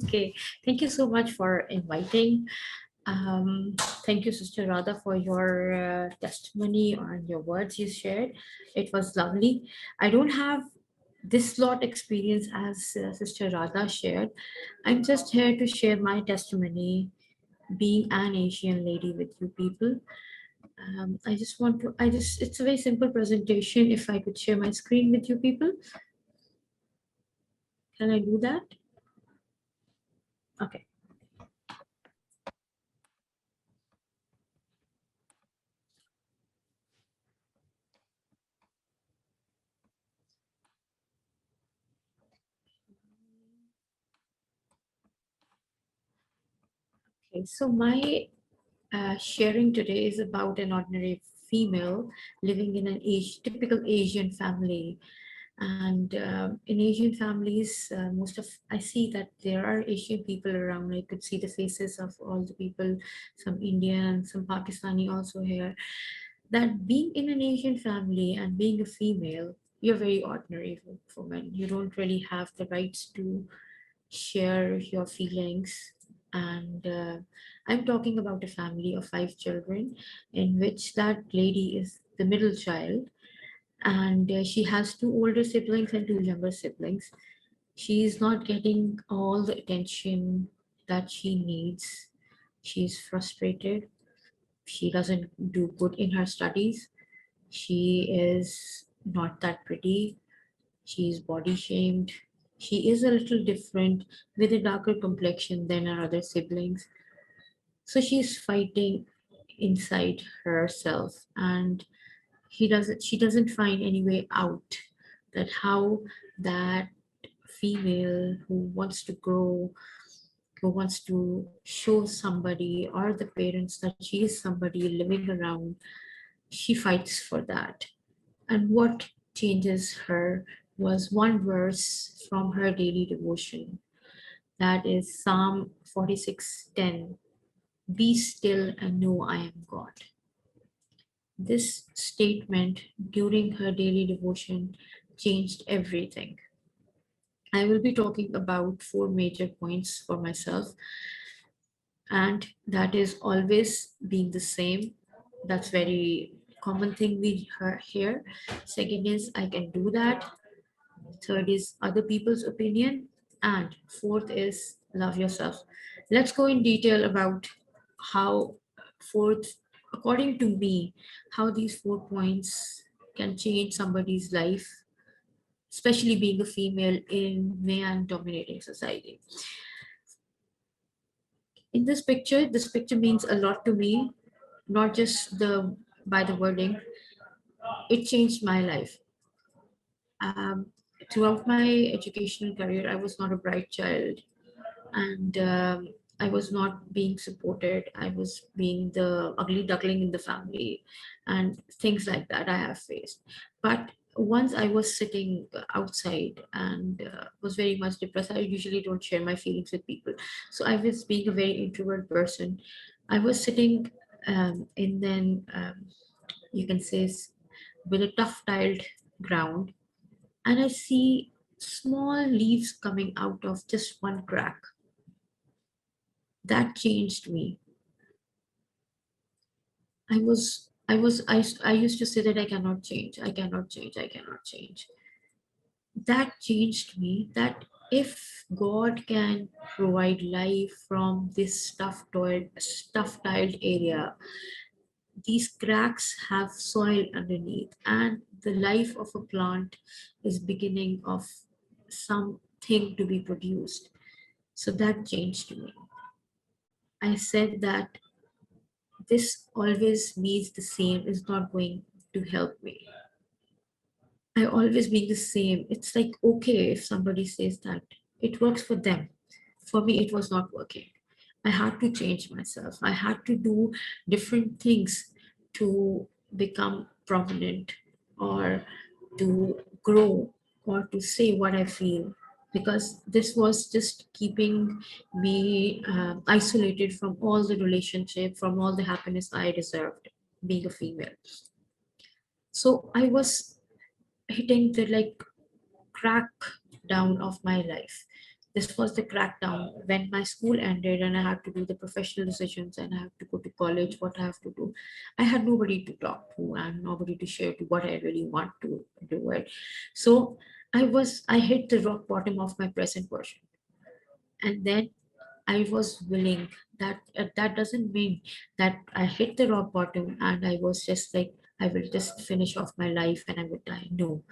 Okay, thank you so much for inviting. Um, Thank you, Sister Radha, for your testimony and your words you shared. It was lovely. I don't have this lot experience as Sister Radha shared. I'm just here to share my testimony, being an Asian lady with you people. It's a very simple presentation. If I could share my screen with you people, can I do that? Okay. Okay. So my sharing today is about an ordinary female living in an typical Asian family. And in Asian families, most of I see that there are Asian people around. I could see the faces of all the people, some Indian, some Pakistani also here. That being in an Asian family and being a female, you're very ordinary woman. You don't really have the rights to share your feelings. And I'm talking about a family of 5 children, in which that lady is the middle child, and she has 2 older siblings and 2 younger siblings. She is not getting all the attention that she needs. She's frustrated. She doesn't do good in her studies. She is not that pretty. She's body shamed. She is a little different with a darker complexion than her other siblings. So she's fighting inside herself, and she doesn't find any way out, that how that female who wants to grow, who wants to show somebody or the parents that she is somebody living around, she fights for that. And what changes her was one verse from her daily devotion, that is Psalm 46:10. Be still and know I am God. This statement during her daily devotion changed everything. I will be talking about 4 major points for myself, and that is always being the same. That's very common thing we hear. Second is I can do that. Third is other people's opinion. And fourth is love yourself. Let's go in detail about how fourth, according to me, how these 4 points can change somebody's life, especially being a female in man dominating society. In this picture means a lot to me, not just the by the wording. It changed my life. Um, Throughout my educational career, I was not a bright child, and I was not being supported. I was being the ugly duckling in the family, and things like that I have faced. But once I was sitting outside and was very much depressed. I usually don't share my feelings with people, so I was being a very introvert person. I was sitting in then you can say with a tough tiled ground, and I see small leaves coming out of just one crack. That changed me. I used to say that I cannot change, I cannot change, I cannot change. That changed me, that if God can provide life from this stuff tiled area, these cracks have soil underneath, and the life of a plant is beginning of something to be produced. So that changed me. I said that this always means the same is not going to help me. I always being the same. It's like, okay, if somebody says that, it works for them. For me, it was not working. I had to change myself. I had to do different things to become prominent, or to grow, or to say what I feel, because this was just keeping me isolated from all the relationship, from all the happiness I deserved being a female. So I was hitting the like crack down of my life. This was the crackdown when my school ended and I had to do the professional decisions and I have to go to college, what I have to do. I had nobody to talk to and nobody to share to what I really want to do it. So I hit the rock bottom of my present version. And then I was willing that doesn't mean that I hit the rock bottom and I was just like I will just finish off my life and I will die. No,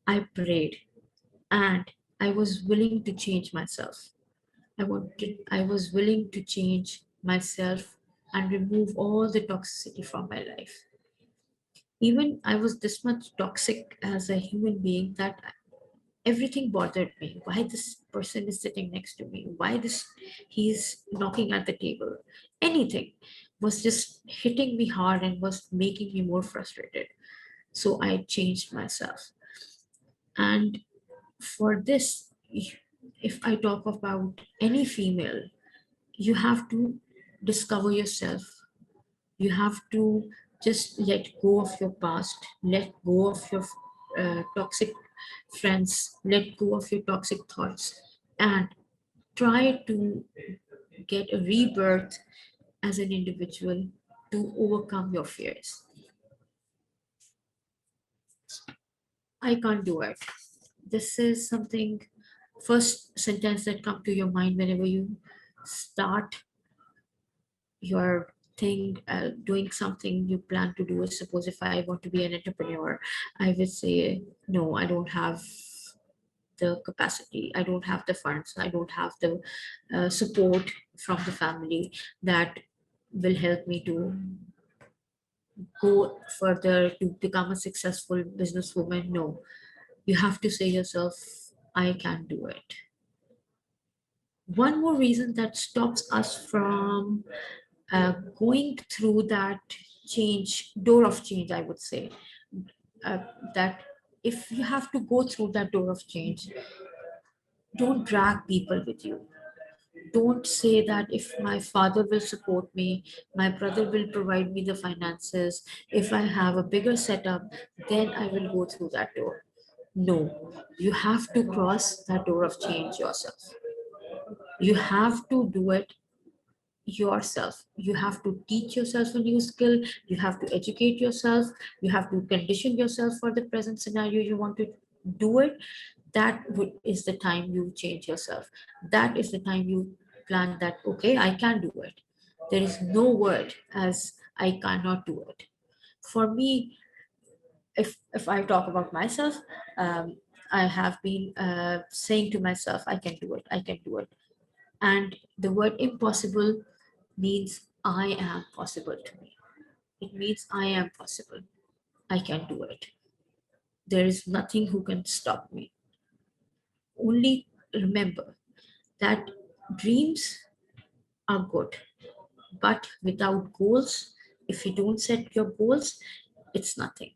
I prayed and I was willing to change myself. I was willing to change myself and remove all the toxicity from my life. Even I was this much toxic as a human being that everything bothered me. Why this person is sitting next to me? Why this he's knocking at the table? Anything was just hitting me hard and was making me more frustrated. So I changed myself. And for this, if I talk about any female, you have to discover yourself. You have to just let go of your past, let go of your toxic friends, let go of your toxic thoughts, and try to get a rebirth as an individual to overcome your fears. I can't do it. This is something, first sentence that come to your mind whenever you start your thing, doing something you plan to do. Suppose if I want to be an entrepreneur, I would say no, I don't have the capacity, I don't have the funds, I don't have the support from the family that will help me to go further to become a successful businesswoman. No, you have to say yourself, I can do it. One more reason that stops us from going through that door of change, I would say, uh, that if you have to go through that door of change, don't drag people with you. Don't say that if my father will support me, my brother will provide me the finances, if I have a bigger setup, then I will go through that door. No, you have to cross that door of change yourself. You have to do it yourself. You have to teach yourself a new skill. You have to educate yourself. You have to condition yourself for the present scenario you want to do it. Is the time you change yourself. That is the time you plan that, okay, I can do it. There is no word as I cannot do it. For me, if I talk about myself, um, I have been saying to myself, I can do it, I can do it. And the word impossible means I am possible to me. It means I am possible. I can do it. There is nothing who can stop me. Only remember that dreams are good, but without goals, if you don't set your goals, it's nothing.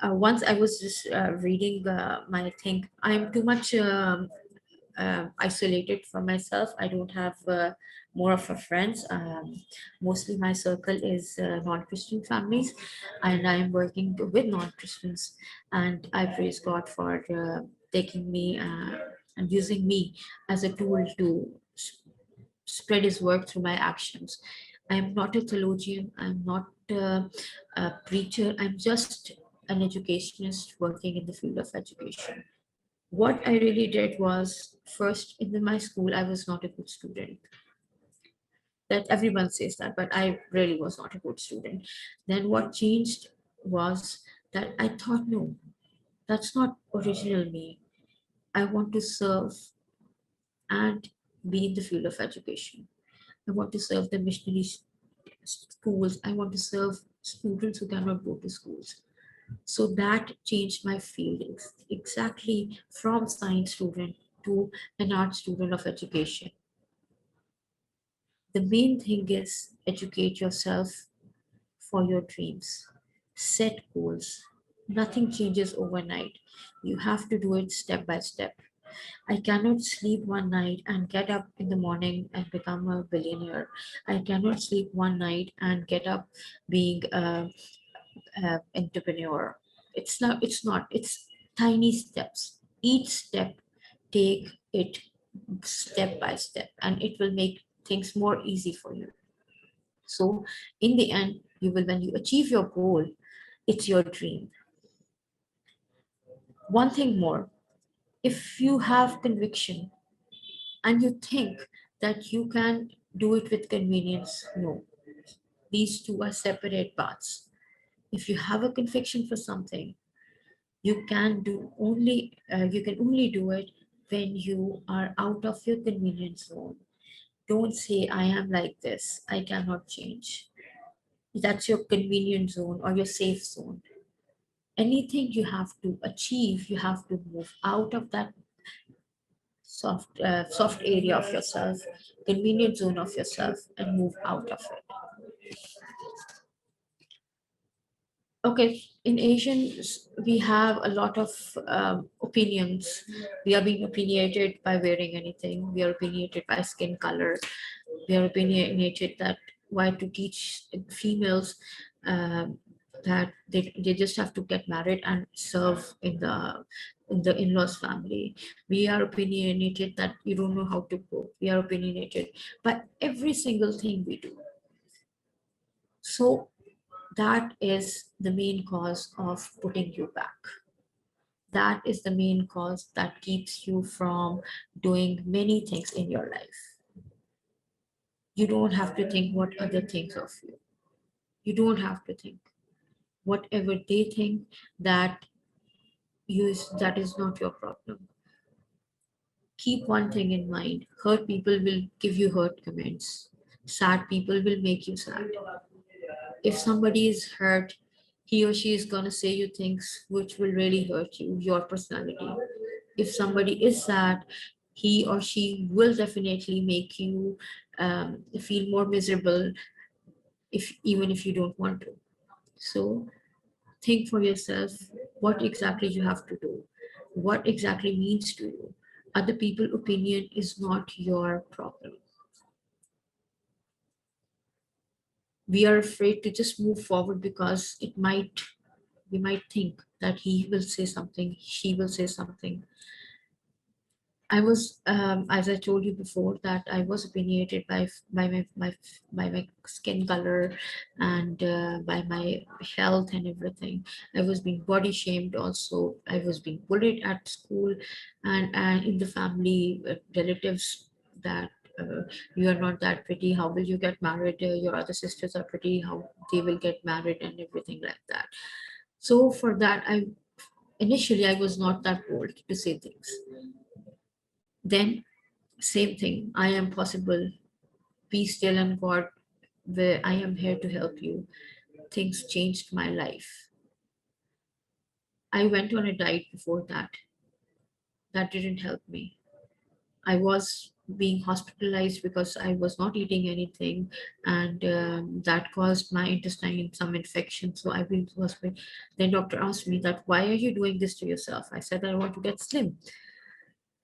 Once I was just reading my thing, I'm too much isolated from myself. I don't have more of a friends. Mostly my circle is non-Christian families, and I'm working with non-Christians. And I praise God for taking me and using me as a tool to spread His work through my actions. I'm not a theologian. I'm not a preacher. I'm just an educationist working in the field of education. What I really did was, first in my school, I was not a good student. That everyone says that, but I really was not a good student. Then what changed was that I thought, no, that's not original me. I want to serve and be in the field of education. I want to serve the missionary schools. I want to serve students who cannot go to schools. So that changed my feelings exactly from science student to an art student of education. The main thing is educate yourself for your dreams. Set goals. Nothing changes overnight. You have to do it step by step. I cannot sleep one night and get up in the morning and become a billionaire. I cannot sleep one night and get up being a entrepreneur. It's tiny steps. Each step, take it step by step, and it will make things more easy for you. So in the end, you will, when you achieve your goal, it's your dream. One thing more, if you have conviction and you think that you can do it with convenience, no, these two are separate paths. If you have a conviction for something, you can only do it when you are out of your convenience zone. Don't say I am like this, I cannot change. That's your convenient zone or your safe zone. Anything you have to achieve, you have to move out of that soft area of yourself, convenient zone of yourself, and move out of it. Okay, in Asians, we have a lot of opinions. We are being opinionated by wearing anything. We are opinionated by skin color. We are opinionated that why to teach females that they just have to get married and serve in the in-laws family. We are opinionated that you don't know how to cook. We are opinionated by every single thing we do. So that is the main cause of putting you back. That is the main cause that keeps you from doing many things in your life. You don't have to think what other thinks of you. You don't have to think. Whatever they think, that that is not your problem. Keep one thing in mind. Hurt people will give you hurt comments. Sad people will make you sad. If somebody is hurt, he or she is going to say you things which will really hurt you, your personality. If somebody is sad, he or she will definitely make you feel more miserable, if even if you don't want to. So think for yourself what exactly you have to do, what exactly means to you. Other people's opinion is not your problem. We are afraid to just move forward because we might think that he will say something, she will say something. I was, as I told you before, that I was opinionated by my skin color and by my health and everything. I was being body shamed also. I was being bullied at school and in the family, relatives that you are not that pretty. How will you get married? Your other sisters are pretty. How they will get married and everything like that. So for that, I was not that bold to say things. Then same thing. I am possible. Be still and God, where I am here to help you. Things changed my life. I went on a diet before that. That didn't help me. I was being hospitalized because I was not eating anything, and that caused my intestine some infection. So I've been to hospital. Then doctor asked me that why are you doing this to yourself? I said I want to get slim.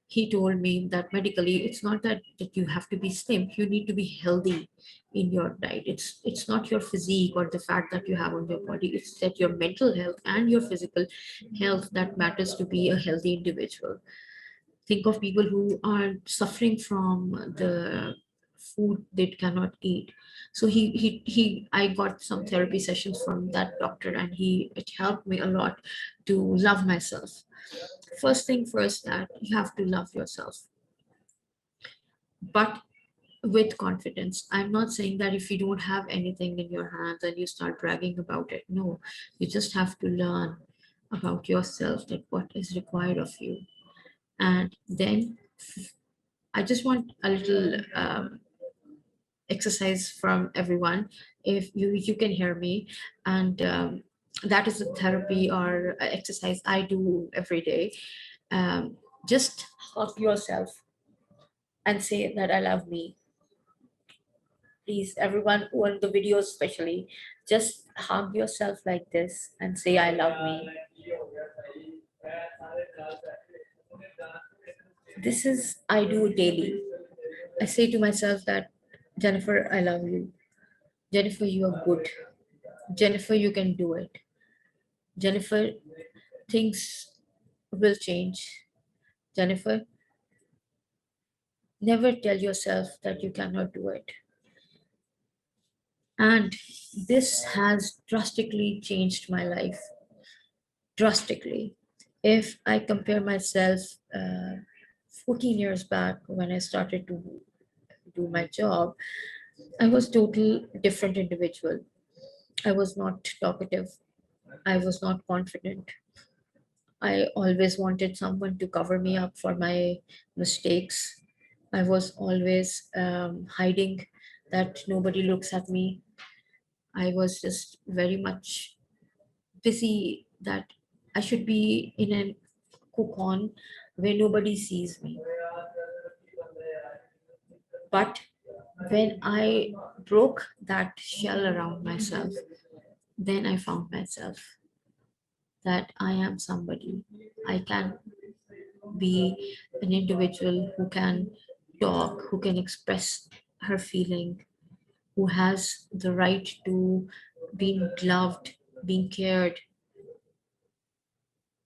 He told me that medically it's not that you have to be slim, you need to be healthy in your diet. It's not your physique or the fat that you have on your body, it's that your mental health and your physical health that matters to be a healthy individual. Think of people who are suffering from the food they cannot eat. So I got some therapy sessions from that doctor, and it helped me a lot to love myself. First thing first, that you have to love yourself, but with confidence. I'm not saying that if you don't have anything in your hands and you start bragging about it. No, you just have to learn about yourself, that what is required of you. And then I just want a little exercise from everyone. If you can hear me, and that is a therapy or a exercise I do every day. um, just hug yourself and say that I love me. Please, everyone on the video especially, just hug yourself like this and say I love me. This is I do daily. I say to myself that Jennifer, I love you. Jennifer, you are good. Jennifer, you can do it. Jennifer, things will change. Jennifer, never tell yourself that you cannot do it. And this has drastically changed my life. Drastically. If I compare myself 14 years back when I started to do my job, I was total different individual. I was not talkative. I was not confident. I always wanted someone to cover me up for my mistakes. I was always hiding that nobody looks at me. I was just very much busy that I should be in a cocoon where nobody sees me. But when I broke that shell around myself, then I found myself that I am somebody. I can be an individual who can talk, who can express her feeling, who has the right to being loved, being cared.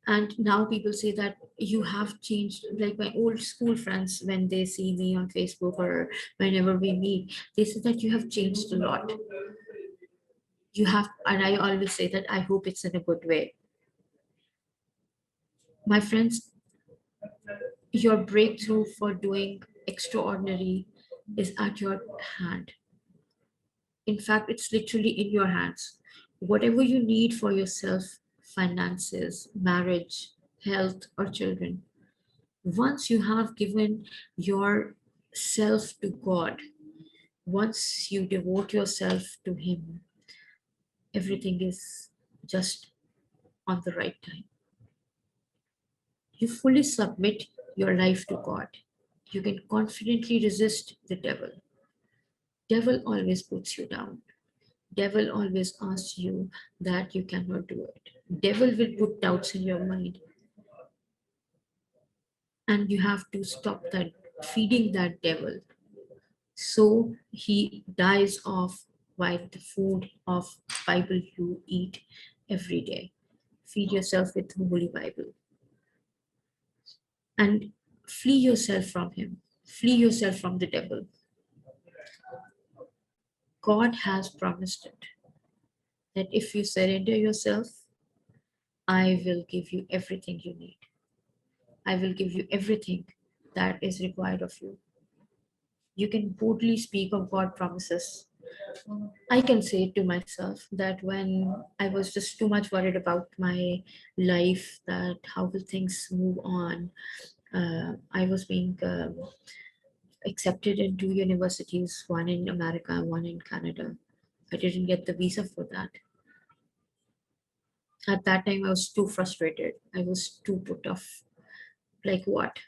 And now people say that you have changed, like my old school friends, when they see me on Facebook or whenever we meet, they say that you have changed a lot. You have, and I always say that I hope it's in a good way. My friends, your breakthrough for doing extraordinary is at your hand. In fact, it's literally in your hands. Whatever you need for yourself, finances, marriage, health, or children, once you have given yourself to God, once you devote yourself to Him, everything is just on the right time. You fully submit your life to God. You can confidently resist the devil. Devil always puts you down. Devil always asks you that you cannot do it. Devil will put doubts in your mind, and you have to stop that feeding that devil. So he dies off by the food of Bible you eat every day. Feed yourself with the Holy Bible and flee yourself from him. Flee yourself from the devil. God has promised it that if you surrender yourself, I will give you everything you need. I will give you everything that is required of you. You can boldly speak of God promises. I can say to myself that when I was just too much worried about my life, that how will things move on, I was being accepted in two universities, one in America, one in Canada. I didn't get the visa for that. At that time, I was too frustrated. I was too put off. Like what?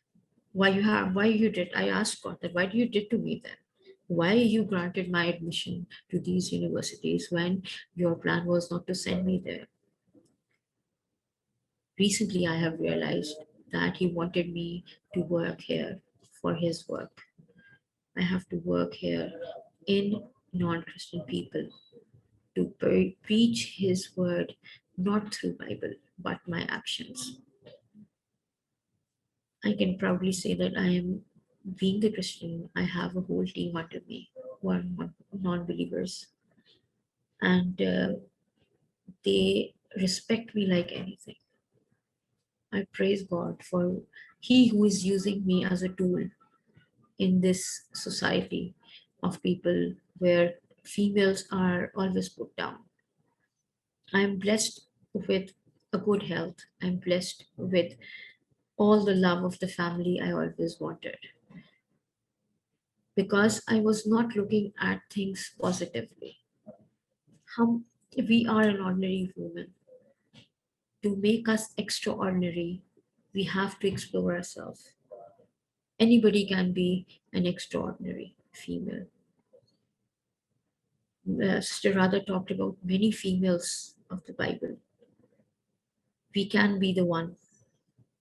Why you did? I asked God that why do you did to me then? Why you granted my admission to these universities when your plan was not to send me there? Recently, I have realized that He wanted me to work here for His work. I have to work here in non-Christian people to preach His word, not through Bible, but my actions. I can proudly say that I am being the Christian. I have a whole team under me who are non-believers, and they respect me like anything. I praise God for He who is using me as a tool in this society of people where females are always put down. I'm blessed with a good health. I'm blessed with all the love of the family I always wanted because I was not looking at things positively. How we are an ordinary woman. To make us extraordinary, we have to explore ourselves. Anybody can be an extraordinary female. Sister Radha talked about many females of the Bible. We can be the one.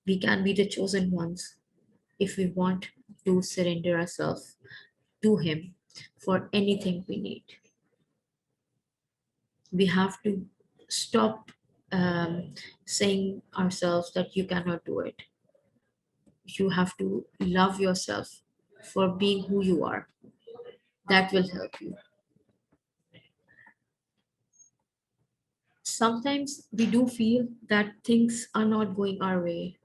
We can be the chosen ones if we want to surrender ourselves to Him for anything we need. We have to stop um, saying ourselves that you cannot do it. You have to love yourself for being who you are. That will help you. Sometimes we do feel that things are not going our way,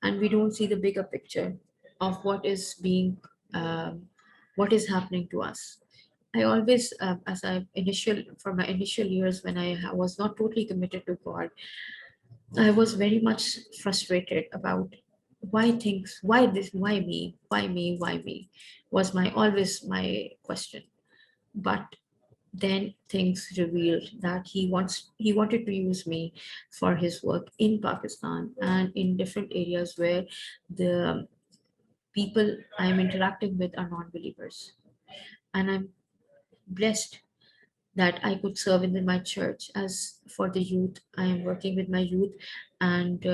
and we don't see the bigger picture of what is being um, what is happening to us. I always, as I initial for my initial years when was not totally committed to God, I was very much frustrated about why things, why this, why me, was my always my question. But then things revealed that he wanted to use me for his work in Pakistan and in different areas where the people I am interacting with are non-believers, and I'm blessed that I could serve in my church. As for the youth, I am working with my youth, and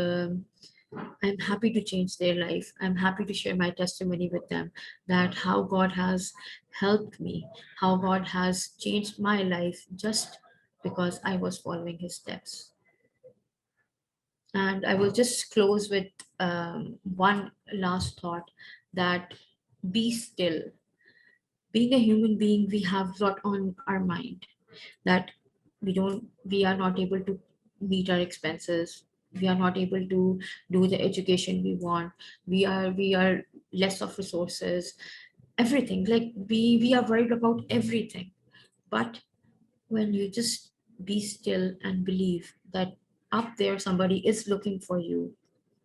I'm happy to change their life. I'm happy to share my testimony with them, that how God has helped me, how God has changed my life just because I was following His steps. And I will just close with one last thought, that be still. Being a human being, we have a lot on our mind, that we are not able to meet our expenses, we are not able to do the education we want, we are less of resources, everything, like we are worried about everything. But when you just be still and believe that up there somebody is looking for you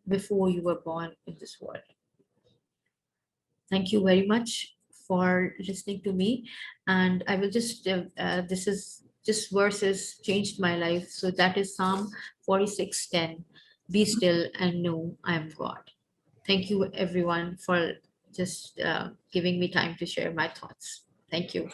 before you were born in this world. Thank you very much for listening to me. And I will just, this is just verses changed my life. So that is Psalm 46:10. Be still and know I am God. Thank you, everyone, for just giving me time to share my thoughts. Thank you.